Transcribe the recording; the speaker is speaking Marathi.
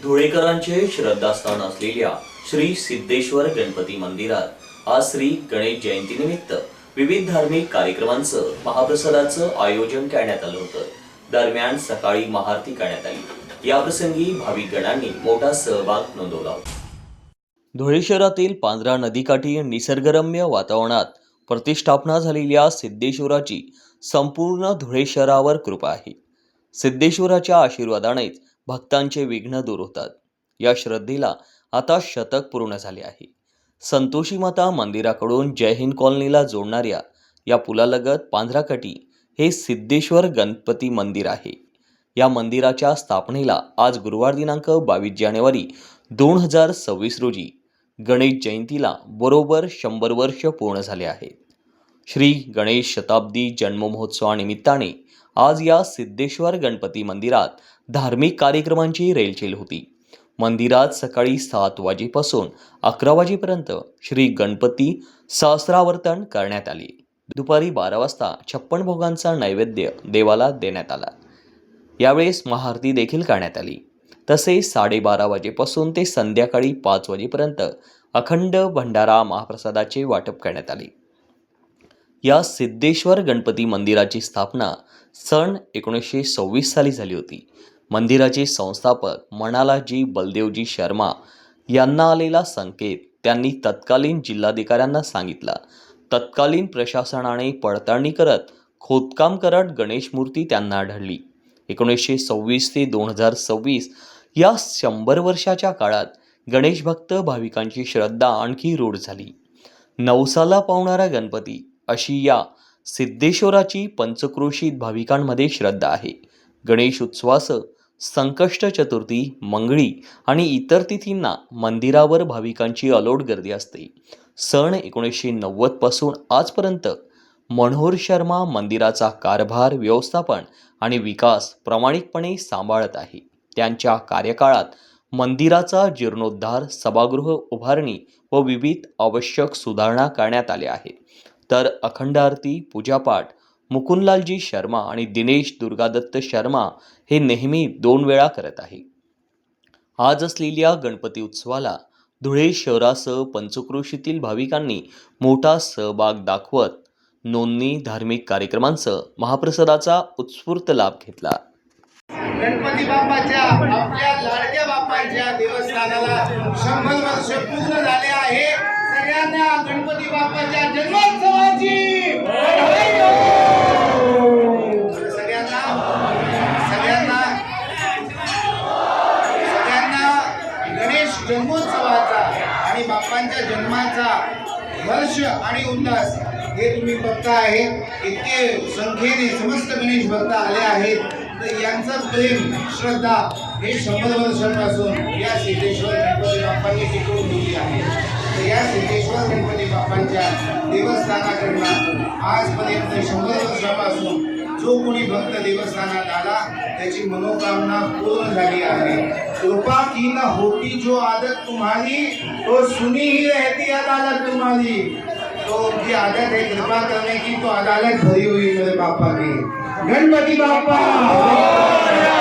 धुळेकरांचे श्रद्धास्थान असलेल्या श्री सिद्धेश्वर गणपती मंदिरात आज श्री गणेश जयंतीनिमित्त विविध धार्मिक कार्यक्रमांचं महाप्रसादाचं आयोजन करण्यात आलं होतं। दरम्यान सकाळी महाआरती करण्यात आली। याप्रसंगी भाविक गणांनी मोठा सहभाग नोंदवला। धुळे शहरातील पांझरा नदीकाठी निसर्गरम्य वातावरणात प्रतिष्ठापना झालेल्या सिद्धेश्वराची संपूर्ण धुळे शहरावर कृपा आहे। सिद्धेश्वराच्या आशीर्वादानेच भक्तांचे विघ्न दूर होतात। या श्रद्धेला आता शतक पूर्ण झाले आहे। संतोषी माता मंदिराकडून जय हिंद कॉलनीला जोडणाऱ्या या पुलालगत पांझराकाठी हे सिद्धेश्वर गणपती मंदिर आहे। या मंदिराच्या स्थापनेला आज गुरुवार दिनांक 22 जानेवारी 2026 रोजी गणेश जयंतीला बरोबर 100 वर्ष पूर्ण झाले आहेत। श्री गणेश शताब्दी जन्म महोत्सवानिमित्ताने आज या सिद्धेश्वर गणपती मंदिरात धार्मिक कार्यक्रमांची रेलचेल होती। मंदिरात सकाळी 7 वाजेपासून 11 वाजेपर्यंत श्री गणपती सहस्रावर्तन करण्यात आले। दुपारी 12 वाजता 56 भोगांचा नैवेद्य देवाला देण्यात आला। यावेळेस महाआरती देखील करण्यात आली। तसेच 12:30 वाजेपासून ते संध्याकाळी 5 वाजेपर्यंत अखंड भंडारा महाप्रसादाचे वाटप करण्यात आले। या सिद्धेश्वर गणपती मंदिराची स्थापना सन 1926 साली झाली होती। मंदिराचे संस्थापक मनालाजी बलदेवजी शर्मा यांना आलेला संकेत त्यांनी तत्कालीन जिल्हाधिकाऱ्यांना सांगितला। तत्कालीन प्रशासनाने पडताळणी करत खोदकाम करत गणेश मूर्ती त्यांना आढळली। 1926 ते 2026 या 100 वर्षाच्या काळात गणेश भक्त भाविकांची श्रद्धा आणखी रूढ झाली। नवसाला पावणारा गणपती अशी या सिद्धेश्वराची पंचक्रोशीत भाविकांमध्ये श्रद्धा आहे। गणेश उत्सवासह संकष्ट चतुर्थी, मंगळी आणि इतर तिथींना मंदिरावर भाविकांची अलोट गर्दी असते। सन 1990 पासून आजपर्यंत मनोहर शर्मा मंदिराचा कारभार, व्यवस्थापन आणि विकास प्रामाणिकपणे सांभाळत आहे। त्यांच्या कार्यकाळात मंदिराचा जीर्णोद्धार, सभागृह उभारणी व विविध आवश्यक सुधारणा करण्यात आल्या आहेत। तर अखंड आरती, पूजापाठ मुकुंदलालजी शर्मा आणि दिनेश दुर्गादत्त शर्मा हे नेहमी 2 वेळा करत आहे। आज असलेल्या गणपती उत्सवाला धुळे शहरासह पंचक्रोशीतील भाविकांनी मोठा सहभाग दाखवत नोंदणी, धार्मिक कार्यक्रमांसह महाप्रसादाचा उत्स्फूर्त लाभ घेतला। गणपती बाप्पाच्या, आपल्या लाडक्या बाप्पाच्या देवस्थानाला 100 वर्ष पूर्ण झाले आहे। सगळ्यांना गणपती बाप्पाच्या जन्मोत्सवाची सगळ्यांना गणेश जन्मोत्सवाचा आणि बाप्पांच्या जन्माचा हर्ष आणि उल्हास हे तुम्ही बघता आहे। इतके संख्येने समस्त गणेश भक्त आले आहेत, तर यांचं प्रेम, श्रद्धा हे 100 वर्षांपासून या सिद्धेश्वर गणपती बाप्पांनी टिकवून ठेवली आहे। तर या सिद्धेश्वर गणपती बाप्पांच्या देवस्थानाकडनं आजपर्यंत 100 वर्षापासून जो कोणी भक्त देवस्थानात आला त्याची मनोकामना पूर्ण झाली आहे। कृपा की न होती जो आदत तुम्हारी, तो सुनी ही रहती अदालत तुम्हारी। तो उनकी आदत है कृपा करने की, तो अदालत भरी हुई मेरे बापा की। गणपति बापा